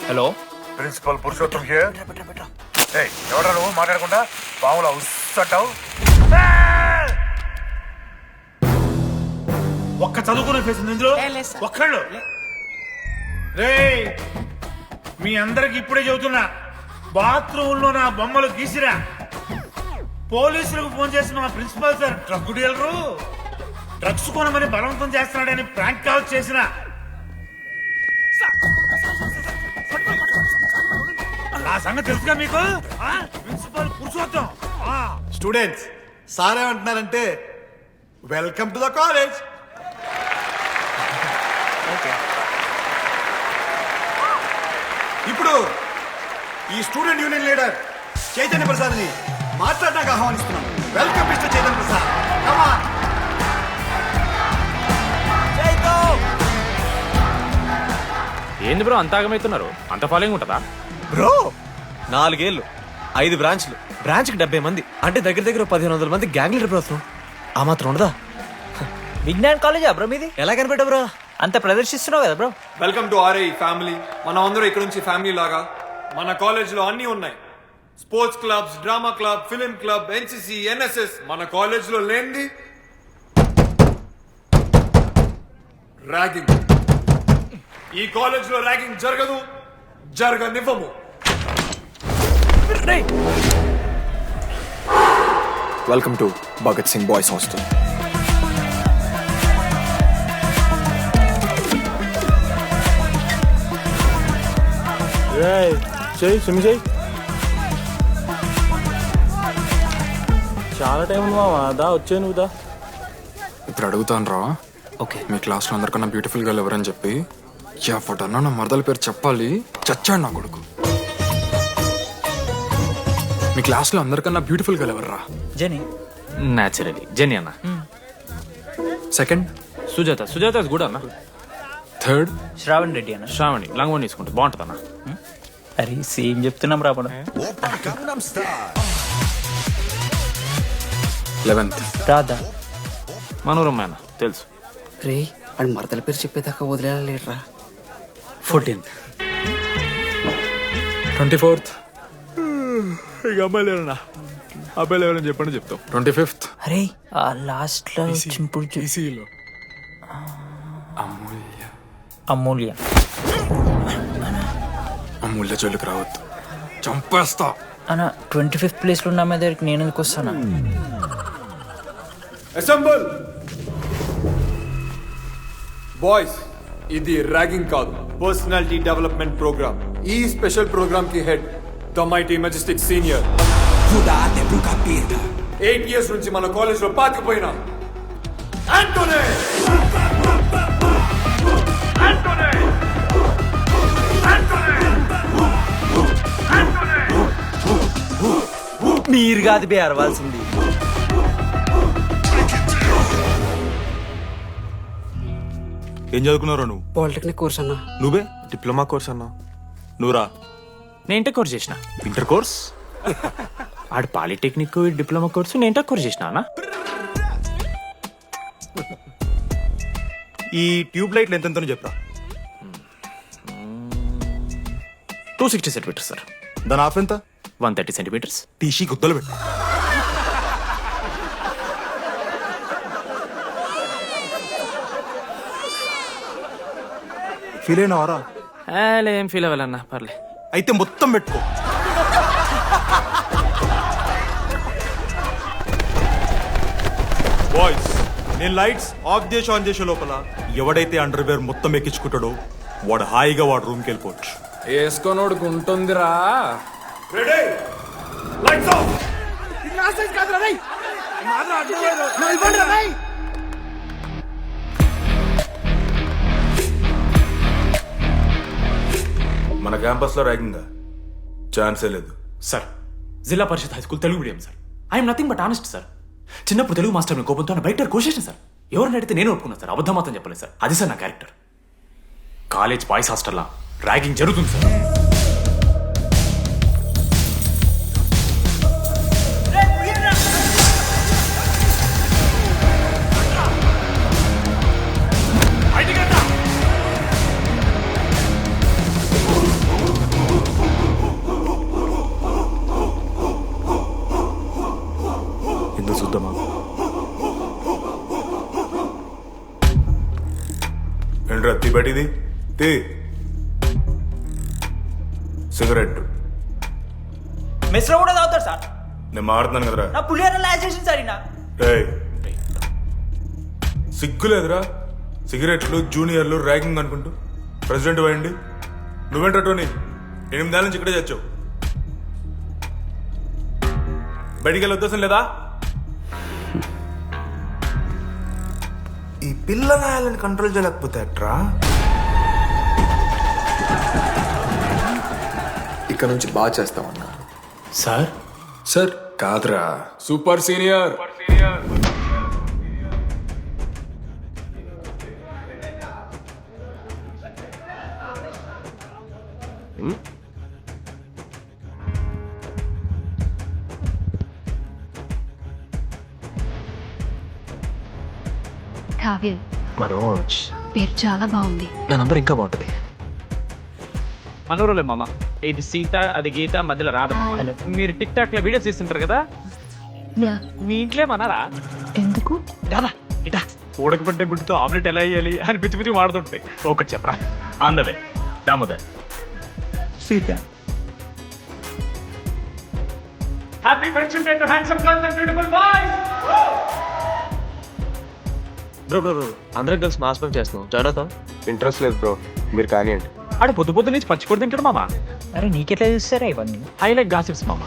Hello principal Purushottam here. ఏయ్ ఎవడ్రా నువ్వు మాట్లాడకుండా పాములా ఉస్సంటావు? ఒక్క చదువుకునే ఫేస్ ఉంది ఇందులో ఒక్కళ్ళు. రేయ్ మీ అందరికి ఇప్పుడే చెబుతున్నా, బాత్రూంలో నా బొమ్మలు గీసిరా. పోలీసులకు ఫోన్ చేసిన మా principal sir drug dealer drugs కొనమని బలవంతం చేస్తున్నాడని ప్రాంక్ కాల్ చేసిన. ఆ సంగతి తెలుసుగా మీకు? ప్రిన్సిపల్ పురుషోత్తం. స్టూడెంట్స్ సార్ ఏమంటున్నారంటే వెల్కమ్ టు ద కాలేజ్. ఇప్పుడు ఈ స్టూడెంట్ యూనియన్ లీడర్ చైతన్య ప్రసాద్ని మాట్లాడడానికి ఆహ్వానిస్తున్నాం. Welcome mister Chaitanya Prasad. Come on. ఏంది బ్రో అంత ఆగమవుతున్నారు? అంత ఫాలోయింగ్ ఉంటుందా? బ్రో 4 ఏళ్ళు 5 బ్రాంచ్లు, బ్రాంచ్కి 70 మంది అంటే దగ్గర దగ్గర 1500 మంది గ్యాంగ్ లీడర్ బ్రో. ఆ మాత్రం ఉండదా? విజ్ఞాన్ కాలేజా బ్రో మీది? ఎలా కనిపెట్టా బ్రో? అంత ప్రదర్శిస్తున్నావు కదా bro. Welcome to RI family. మనం అందరూ ఇక్కడ నుంచి ఫ్యామిలీ లాగా. మన కాలేజ్ లో అన్ని ఉన్నాయి. Sports clubs, drama club, film club, NCC, NSS. మన కాలేజ్ లో లేనిది ర్యాగింగ్. ఈ కాలేజ్ లో ర్యాగింగ్ జరగదు, జరగనివ్వము. Welcome to Bhagat Singh boys hostel. చాలా టైం ఉంది మామ, దా వచ్చే నువ్వు దా. ఇప్పుడు అడుగుతాను రా. ఓకే. మీ క్లాస్లో అందరికన్నా బ్యూటిఫుల్ గర్ల్ ఎవరని చెప్పి ఎవడన్నా నా మరదల పేరు చెప్పాలి. చచ్చాడు నా కొడుకు. మీ క్లాస్లో అందరికన్నా బ్యూటిఫుల్ గర్ల్ ఎవర్రా? జని. న్యాచురలీ జెనీ అన్న. Second Sujatha. Sujatha is good అన్న. థర్డ్ శ్రావణ్ రెడ్డి అన్న. శ్రావణి లంగ్ వన్ తీసుకుంటుంది, బాగుంటుంది అన్న. అరే సేమ్ చెప్తున్నాం రాపడం. 11th రాధా. మనోరమ్మ అన్న తెలుసు. రే అని మరదల పేరు చెప్పేదాకా వదిలేరా. 14th. 24th ఇక అమ్మాయిలు ఎవరన్నా అబ్బాయిలు ఎవరని చెప్పండి చెప్తాం. 25th అరే ఆ లాస్ట్ లో చింపుడు ఈసీలో అమూల్య. అమూల్య. అమూల్య జోలికి రావద్దు, చంపేస్తా. అన్న 25th ప్లేస్ లో ఉన్న అమ్మాయి దగ్గరికి నేను ఎందుకు వస్తానా? Assemble boys. ఇది ర్యాగింగ్ కాదు, పర్సనాలిటీ డెవలప్మెంట్ ప్రోగ్రామ్. ఈ స్పెషల్ ప్రోగ్రామ్ కి head the mighty Majestic senior. 8 years నుంచి మన కాలేజ్ లో పాతిపోయిన ఆంటోనీ. మీరు కాదు బే అరవాల్సింది. ఏం చదువుకున్నారా నువ్వు? పాలిటెక్నిక్ కోర్స్ అన్నా. నువ్వే డిప్లొమా కోర్స్ అన్నా. నువ్వురా? నేను ఇంటర్ కోర్స్ చేసిన. Inter course? ఆడు పాలిటెక్నిక్ డిప్లొమా కోర్సు, నేను ఇంటర్ కోర్స్ చేసిన అన్న. ఈ ట్యూబ్ లైట్లు ఎంతెంతనో చెప్పరా. 260 సెంటీమీటర్స్ సార్. దాని ఆఫ్ ఎంత? 130 సెంటీమీటర్స్. టీసీ గుద్దలు పెట్టు. ఫీల్ అయినావారా? ఏం ఫీల్ అవ్వాలన్నా, పర్లే. అయితే మొత్తం పెట్టుకో. బాయ్స్ నేను లైట్స్ ఆఫ్ చేసి ఆన్ చేసే లోపల ఎవడైతే అండర్వేర్ మొత్తం ఎక్కించుకుంటాడో వాడు హాయిగా వాడు రూమ్కి వెళ్ళిపోవచ్చు. వేసుకోనోడుకు ఉంటుందిరా. Ready, lights off. మన క్యాంపస్ లో ర్యాగింగ్ ఛాన్సే లేదు sir. Zilla Parishad high school Telugu medium sir. I'm nothing but honest sir. చిన్నప్పుడు తెలుగు మాస్టర్ కోపంతో బయట కోసేసిన సార్. ఎవరిని అడిగితే నేను ఒప్పుకున్నాను సార్. అబద్ధం మాత్రం చెప్పలేదు సార్. అది సార్ నా క్యారెక్టర్. కాలేజ్ బాయ్స్ హాస్టల్లా ర్యాగింగ్ జరుగుతుంది సార్. బయటిది తీ సిగరెట్. మెస్లో కూడా తాగుతారు సార్. నేను మాడుతున్నాను కదరా. నా పులిహోర లాస్ట్ చేసింది సార్ ఈయన. రేయ్, సిగ్గులేదురా? సిగరెట్లు జూనియర్లు ర్యాగింగ్ అనుకుంటూ ప్రెసిడెంట్ పోయండి. నువ్వేంట్రా టోనీ 8 ఏళ్ళ నుంచి ఇక్కడే చచ్చావు. బయటికి వెళ్ళే ఉద్దేశం లేదా? ఈ పిల్లగాయలని కంట్రోల్ చేయలేకపోతే ఎట్రా? ఇక్కడ నుంచి బాగా చేస్తామన్నా. సార్ సార్ కాదురా, సూపర్ సీనియర్. కావ్య మనోజ్ పేరు చాలా బాగుంది. నా నంబర్ ఇంకా బాగుంటుంది. మనోరులే మామ, ఇది సీత అది గీత మధ్యలో రాదు. మీరు టిక్ టాక్ లో వీడియోస్ తీస్తుంటారు కదా, మీ ఇంట్లో మనరా ఎందుకు? దాదా ఇటా ఉడకబట్టే గుడ్డుతో ఆమ్లెట్ ఎలా వేయాలి అని పిచ్చి పిచ్చి మాడుతుంటాయి. ఒకటి చెప్పరా, అందవే Damodar Sita. Happy friendship day to handsome girls and beautiful boys. Bro bro bro, అందరం కలిసి మాస్ పని చేస్తున్నాం. జాయిన్ అవుతాం? ఇంట్రెస్ట్ లేదు బ్రో, మీరు కానివ్వండి. ఆడ పొద్దు పొద్దు నుంచి పచ్చిపొడి తింటాడు మామ. అరే నీకెట్లా చూస్తారా ఇవన్నీ? హైలైట్ గాసిప్స్ మామ.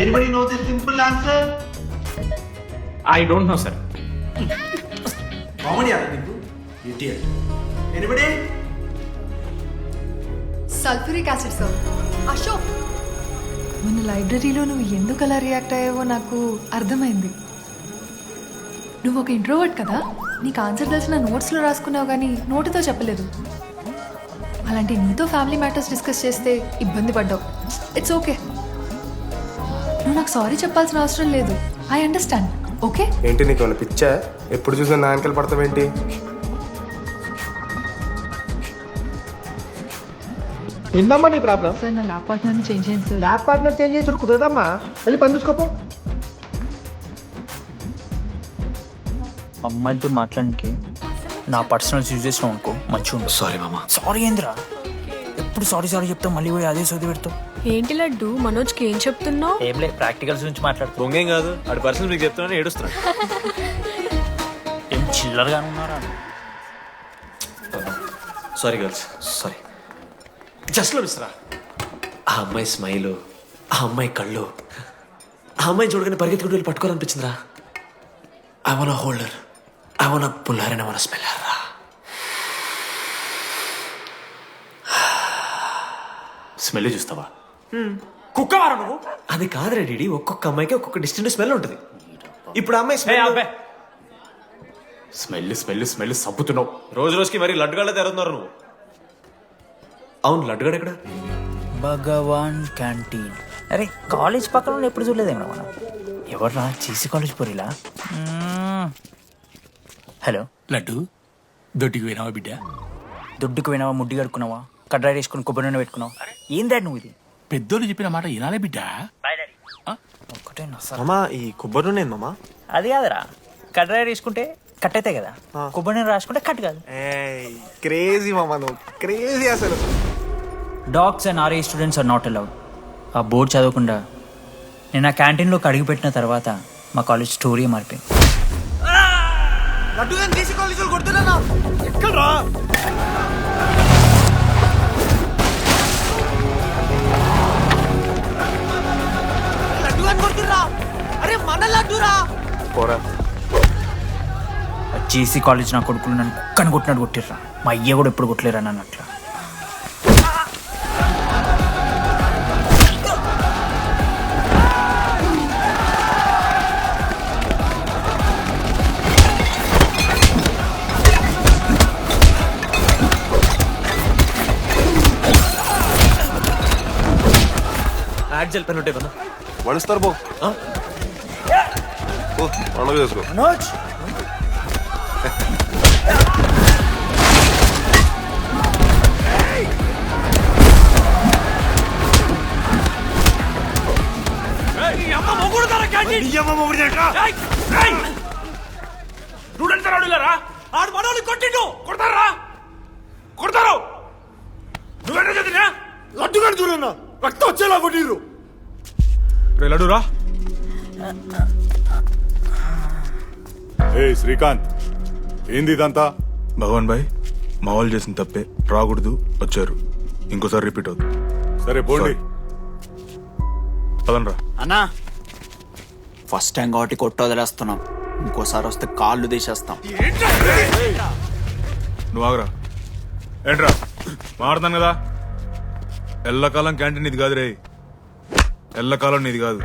Anybody know the simple answer? I don't know sir. Comedy నీకు idiot. Anybody? Sulphuric acid sir. Ashok, మన లైబ్రరీలో నువ్వు ఎందుకు అలా రియాక్ట్ అయ్యావో నాకు అర్థమైంది. నువ్వు ఒక ఇంట్రోవర్ట్ కదా, నీకు ఆన్సర్ తెలిసిన నోట్స్లో రాసుకున్నావు కానీ నోటుతో చెప్పలేదు. అలాంటి నీతో ఫ్యామిలీ మ్యాటర్స్ డిస్కస్ చేస్తే ఇబ్బంది పడ్డావు. ఇట్స్ ఓకే, నువ్వు నాకు సారీ చెప్పాల్సిన అవసరం లేదు. I understand. ఓకే? ఏంటి నీకు ఏమైనా పిచ్చా? ఎప్పుడు చూసినా నా వెనకాల పడతావేంటి? ఏందమ్మా నీ ప్రాబ్లం? సార్ నా ల్యాప్ పార్ట్నర్ని చేంజ్ చేయండి సార్. ల్యాబ్ పార్ట్నర్ చేంజ్ చేసి కుదరదమ్మా, వెళ్ళి పని చూసుకోపో. అమ్మాయితో మాట్లాడానికి నా పర్సనల్స్ యూజ్ చేసినావు అనుకో మంచిగా ఉంటుంది. సారీ మామ. సారీ ఏందిరా, ఎప్పుడు సారీ సారీ చెప్తావు, మళ్ళీ పోయి అదే సోది పెడతావు. ఏంటి లడ్డు, మనోజ్కి ఏం చెప్తున్నావు? ఏం లేదు, ప్రాక్టికల్స్ గురించి మాట్లాడుతావు. బొంగేం కాదు, ఆడి పర్సనల్ మీకు చెప్తున్నాను ఏడుస్తున్నాడు. ఏం చిల్లరగా ఉన్నారా? Sorry girls, sorry. Just Misra. ఆ అమ్మాయి స్మైలు, ఆ అమ్మాయి కళ్ళు, ఆ అమ్మాయి చూడగానే పరిగెత్తుకుంటూ వెళ్ళి పట్టుకోవాలనిపించిందిరా. I want holder, I want puller and I want smell her రా. స్మెల్ చూస్తావా? కుక్కవారా నువ్వు? అది కాదురా డీడీ, ఒక్కొక్క అమ్మాయికి ఒక్కొక్క డిస్టెంట్ స్మెల్ ఉంటుంది. ఇప్పుడు ఆ అమ్మాయి స్మెల్ స్మెల్ స్మెల్ స్మెల్ సబ్బుతున్నావు. రోజు రోజుకి మరి లడ్డుగాళ్ళ తెరుతున్నారు నువ్వు. అవును, లడ్డుగాడు ఎక్కడ? భగవాన్ క్యాంటీన్. అరే కాలేజ్ పక్కన ఎప్పుడు చూడలేదేమో మనం. ఎవర్రా చీసీ కాలేజ్ పోరిలా? హలో లడ్డు, దొడ్డికి పోయినావా బిడ్డ? దుడ్డుకు పోయినావా, ముడ్డి కడుక్కున్నావా, కడ్రాయి వేసుకుని కొబ్బరి నూనె పెట్టుకున్నావు? ఏం డాడ్ నువ్వు ఇది? పెద్దోళ్ళు చెప్పిన మాట వినాలే బిడ్డ. ఒక్కటే మామా, ఈ కొబ్బరి నూనె మామా? అది కాదురా, కడ్రాయి వేసుకుంటే కట్ అవుతాయి కదా, కొబ్బరి నూనె రాసుకుంటే కట్ కాదు. క్రేజీ మామా, నువ్వు క్రేజీ అసలు. Dogs and RA students are not allowed. ఆ బోర్డు చదవకుండా నేను ఆ క్యాంటీన్లోకి అడుగుపెట్టిన తర్వాత మా కాలేజ్ స్టోరీ మారిపోయింది. లడ్డు తీసి కాలేజీలు కొడుతున్నా ఎక్కడ్రా? లడ్డు అని కొడుతుర్రా? అరే మన లడ్డురా. పోరా. జేసీ కాలేజ్ నా కొడుకులు నన్ను కుక్కని కొట్టినట్టు కొట్టిర్రా. మా అయ్య కూడా ఎప్పుడు కొట్టలేరా నన్ను అట్లా. యాక్జల్ పెన్ ఉంటే బన్నా వణిస్తారు బో. పండుగ చేసుకో. మనోజ్ ఆడు మనోళ్ళు కొట్టిండు కొడతారా కొడతారు నువ్వేనా చదివినా లడ్డుగాని చూడన్నా రక్తం వచ్చేలా కొట్టిర్రు రే లడ్డురా ఏ శ్రీకాంత్ ఏంది ఇదంతా? భగవాన్ భాయ్ మా వాళ్ళు చేసిన తప్పే రాకూడదు వచ్చారు ఇంకోసారి రిపీట్ అవుతుంది సరే పోండి. పదనరా అన్నా ఫస్ట్ టైం కాబట్టి కొట్టు వదిలేస్తున్నాం, ఇంకోసారి వస్తే కాళ్ళు తీసేస్తాం. నువ్వు ఆగరా ఏంట్రా మారుతాను కదా ఎల్లకాలం క్యాంటీన్ ఇది కాదు రే ఎల్లకాలం నీది కాదు